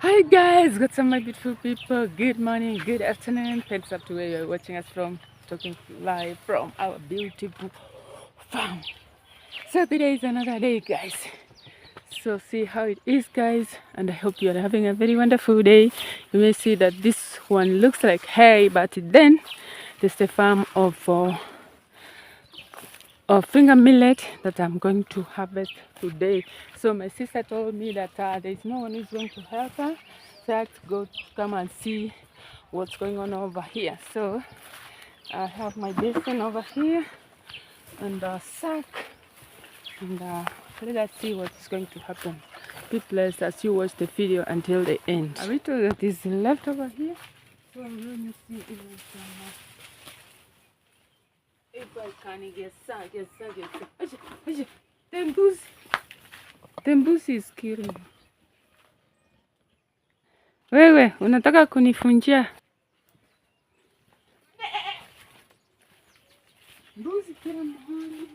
Hi guys, what's up my beautiful people? Good morning, good afternoon. Thanks up to where you're watching us from, talking live from our beautiful farm. So today is another day guys. So see how it is guys, and I hope you're having a very wonderful day. You may see that this one looks like hay, but then there's a farm of finger millet that I'm going to harvest today. So my sister told me that there's no one who's going to help her, so I have to go come and see what's going on over here. So I have my basin over here and a sack, and let us see what's going to happen. Be blessed as you watch the video until the end. A little that is left over here. So let me see if I can get some. The mbuzi is killing. Wewe unataka kunifunjia? Mbuzi kila mahali,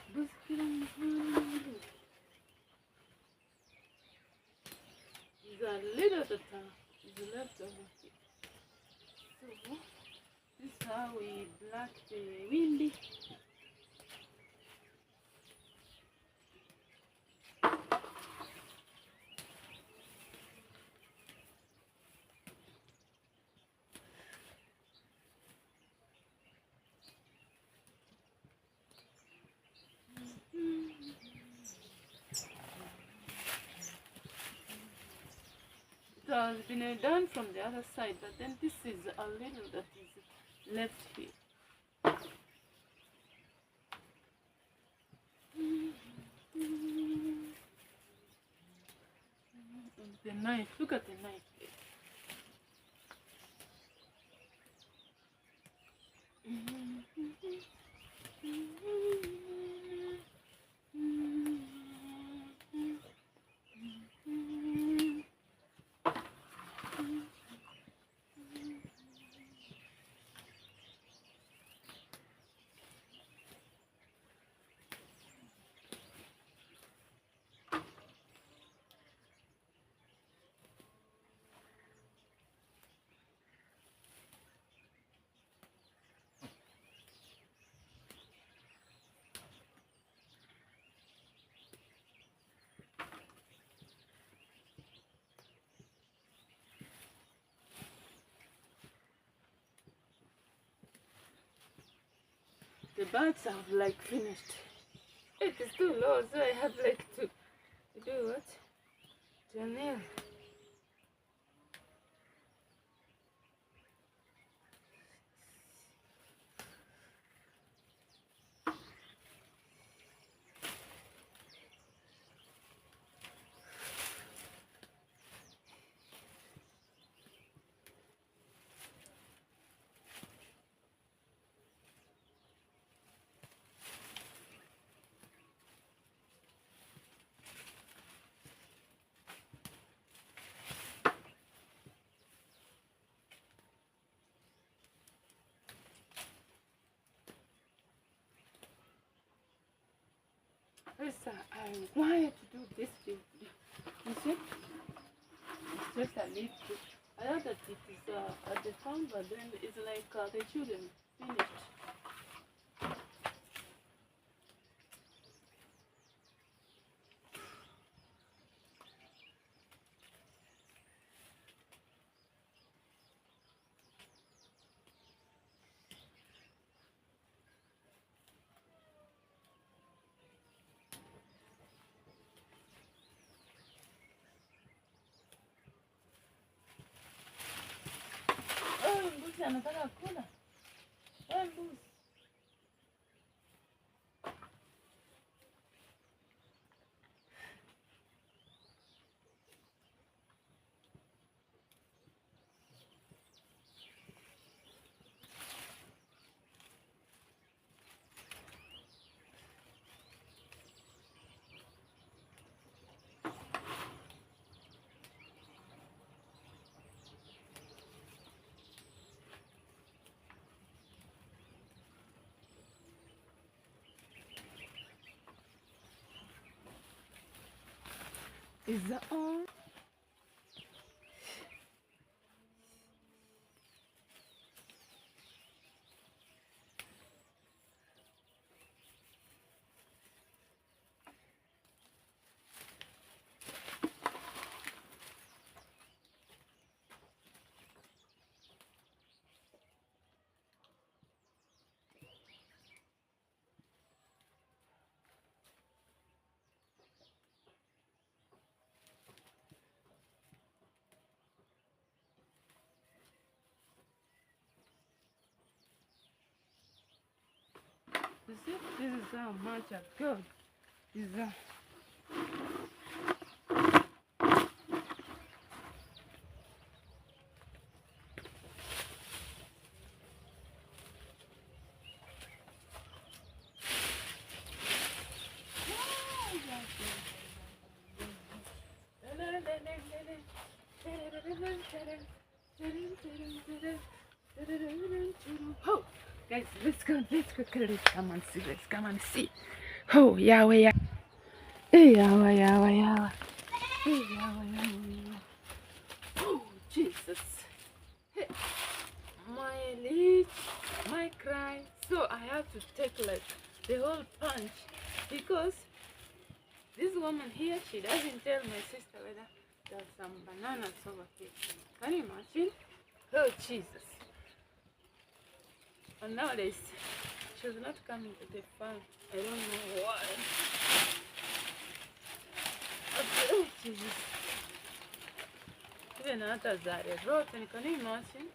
mbuzi kila mahali. There's a little that is left over here. So this is how we block the wind. It has been done from the other side, but then this is a little that is left here. The knife, look at the knife. The birds have like finished. It is too low, so I have like to do what? To nail. I wanted to do this video. You see? It's just a little bit. I know that it is at the farm, but then it's like the children finished. Mbuzi anataka kula. Mbuzi. Is that all? You see, this is how much I've got. This is oh, guys, let's go, let's come and see, let's come and see. Oh, Yahweh, Yahweh, hey, Yahweh, Yahweh, Yahweh, hey, Yahweh, Yahweh. Oh, Jesus, hey, my leech, my cry. So I have to take like the whole punch because this woman here, she doesn't tell my sister whether there's some bananas over here. Can you imagine? Oh, Jesus. And nowadays, she's not coming to the farm. I don't know why. Oh, Jesus. Even others are rotten. Can you imagine?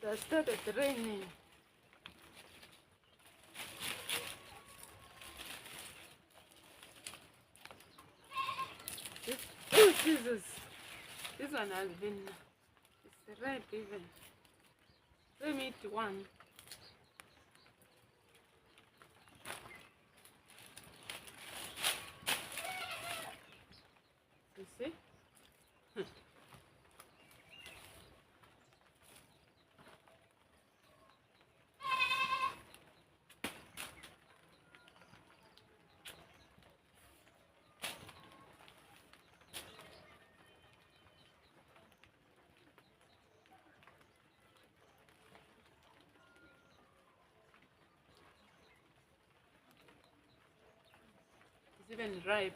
It has started raining. Oh, Jesus. This one has been, it's red even. Let me eat one. You see? It's even ripe.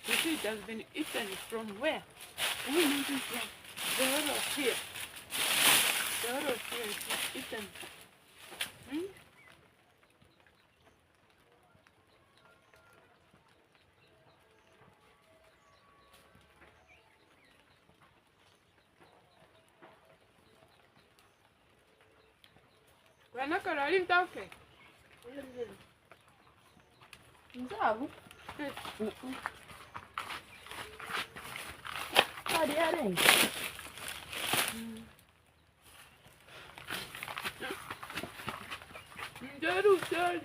You see, it has been eaten from where? Can you imagine from the whole of here? The whole of here is eaten. Hmm? We're not gonna leave that okay. Sabe? Faria bem. Jerusalem.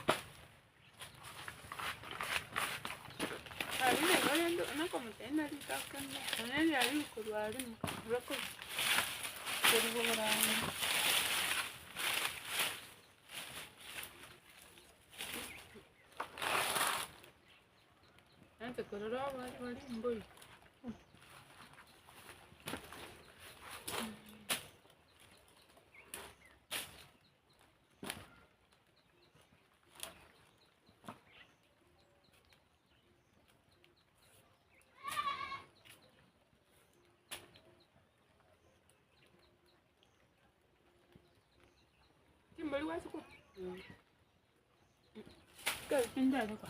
Habine bayendo nakoma tena litakana. Anani ali kurwari murako. Kurwara. Ante kurwara wali mboy. Timbali wasiku. Kai pinda kwa.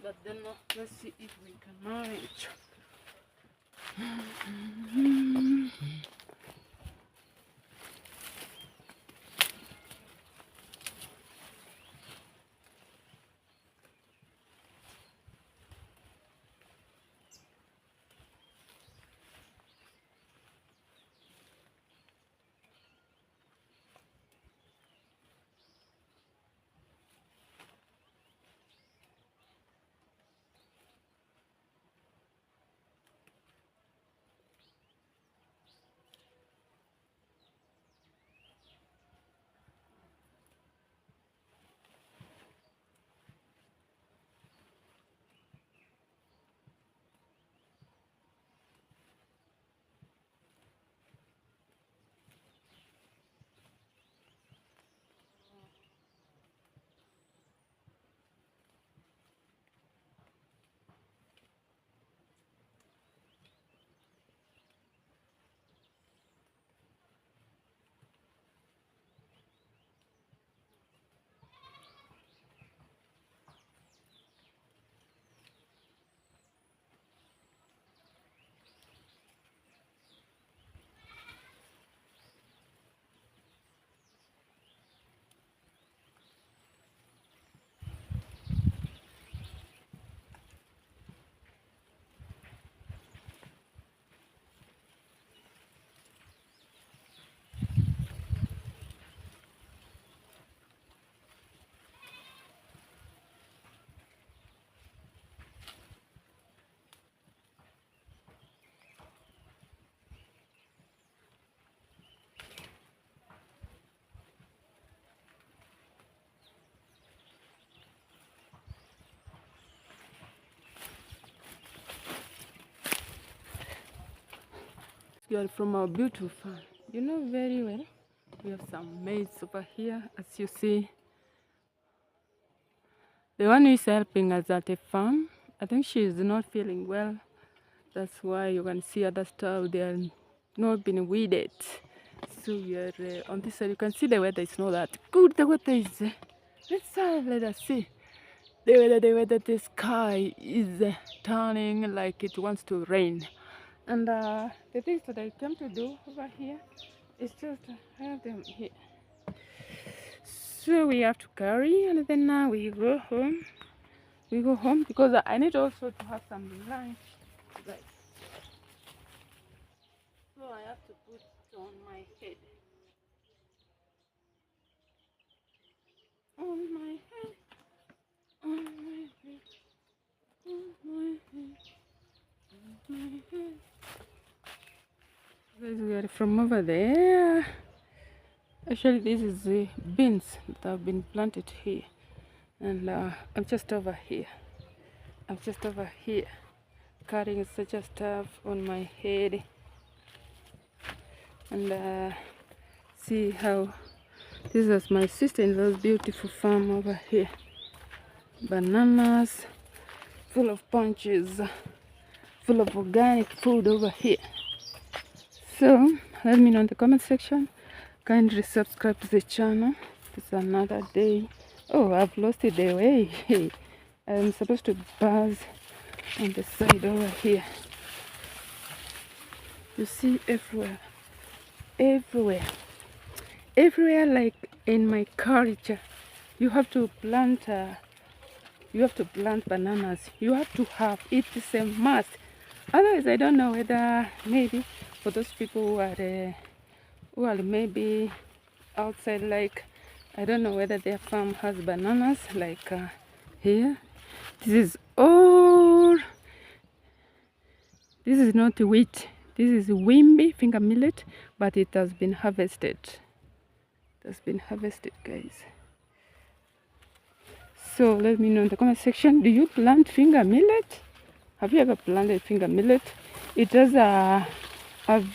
but then let's see if we can manage. You are from our beautiful farm. You know very well. We have some maize over here, as you see. The one who is helping us at the farm, I think she is not feeling well. That's why you can see other stuff, they are not been weeded. So we are on this side. You can see the weather is not that good. The weather is, let us see. The weather, the sky is turning like it wants to rain. And the things that I came to do over here is just have them here. So we have to carry, and then now we go home. We go home because I need also to have some lunch. Right. So I have to put it on my head. On my head. On my head. On my head. On my head. Guys, we are from over there. Actually, this is the beans that have been planted here, and I'm just over here. I'm just over here, carrying such a stuff on my head, and see how this is my sister-in-law's beautiful farm over here. Bananas, full of bunches, full of organic food over here. So let me know in the comment section. Kindly subscribe to the channel. It's another day. Oh, I've lost the way. I'm supposed to buzz on the side over here. You see everywhere. Everywhere. Everywhere, like in my culture, you have to plant bananas. You have to have it. It's a must. Otherwise, I don't know whether maybe for those people who are maybe outside, like I don't know whether their farm has bananas like here. This is all. This is not wheat. This is wimbi finger millet, but it has been harvested. It has been harvested, guys. So let me know in the comment section. Do you plant finger millet? Have you ever planted finger millet? It has a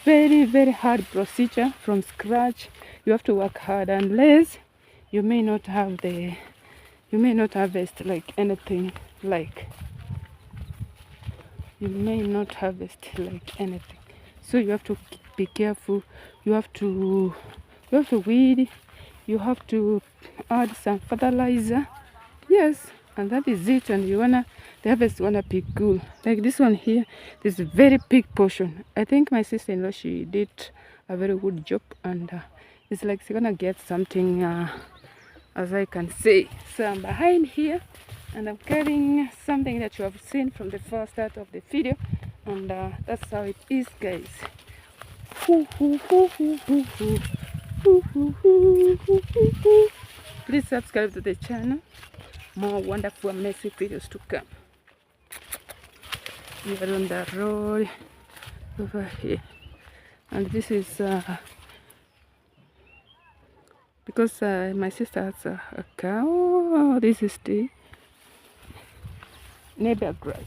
very, very hard procedure from scratch. You have to work hard, unless you may not have you may not harvest like anything, like you may not harvest like anything. So you have to be careful. You have to weed. You have to add some fertilizer. Yes, and that is it. And the harvest wanna be cool. Like this one here, this is a very big portion. I think my sister-in-law, she did a very good job, and it's like she's gonna get something, as I can say. So I'm behind here, and I'm carrying something that you have seen from the first start of the video, and that's how it is, guys. Please subscribe to the channel. More wonderful, amazing videos to come. We are on the road over here, and this is because my sister has a cow. This is the neighbor grass.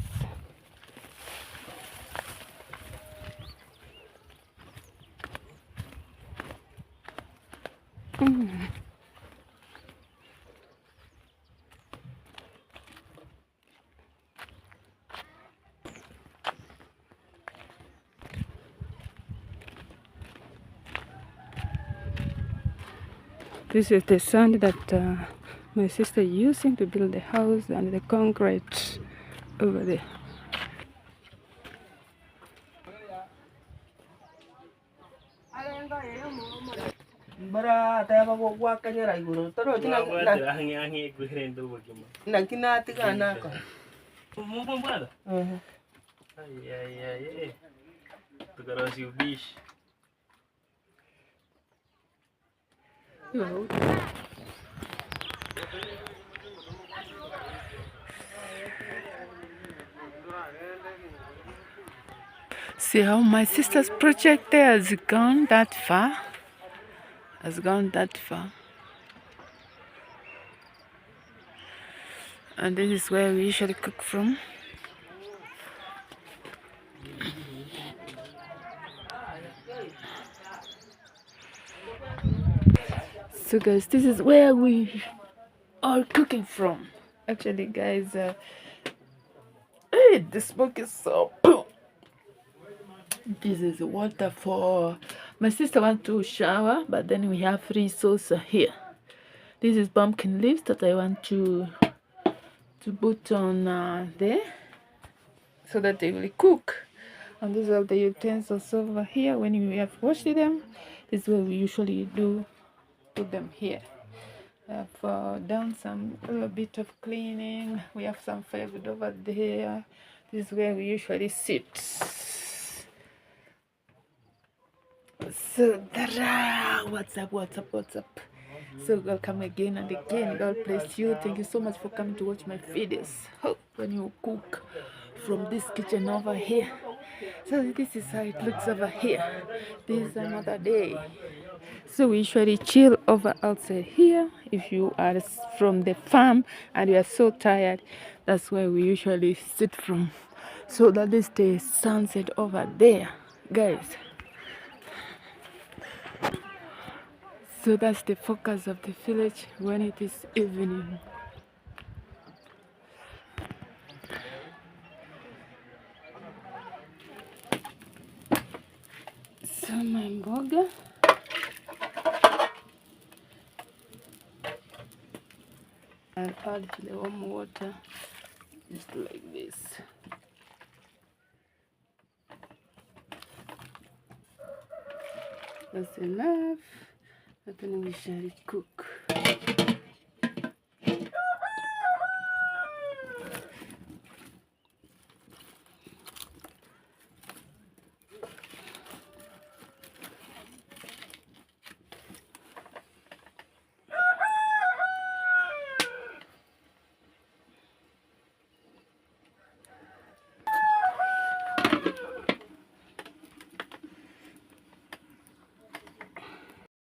This is the sand that my sister using to build the house, and the concrete over there. Bara ta ba ko wa ka nyara iguro. Toro tina na. Angi guhrendo bagima. Na kina tika na ko. Mo bombada. Ai. Tu garasi o bicho. See how my sister's project there has gone that far. And this is where we usually cook from. So guys, this is where we are cooking from. Actually guys, hey, the smoke is so boom. This is water for my sister want to shower, but then we have free sauce here. This is pumpkin leaves that I want to put on there so that they will cook. And these are the utensils over here. When we have washed them, this is where we usually do put them here. I've done a little bit of cleaning. We have some food over there. This is where we usually sit. So, what's up? So welcome again and again. God bless you. Thank you so much for coming to watch my videos. Hope when you cook from this kitchen over here. So this is how it looks over here. This is another day. So we usually chill over outside here. If you are from the farm and you are so tired, that's where we usually sit from. So that is the sunset over there, guys. So that's the focus of the village when it is evening. So my burger. I'll add the warm water just like this. That's enough. And then we shall cook.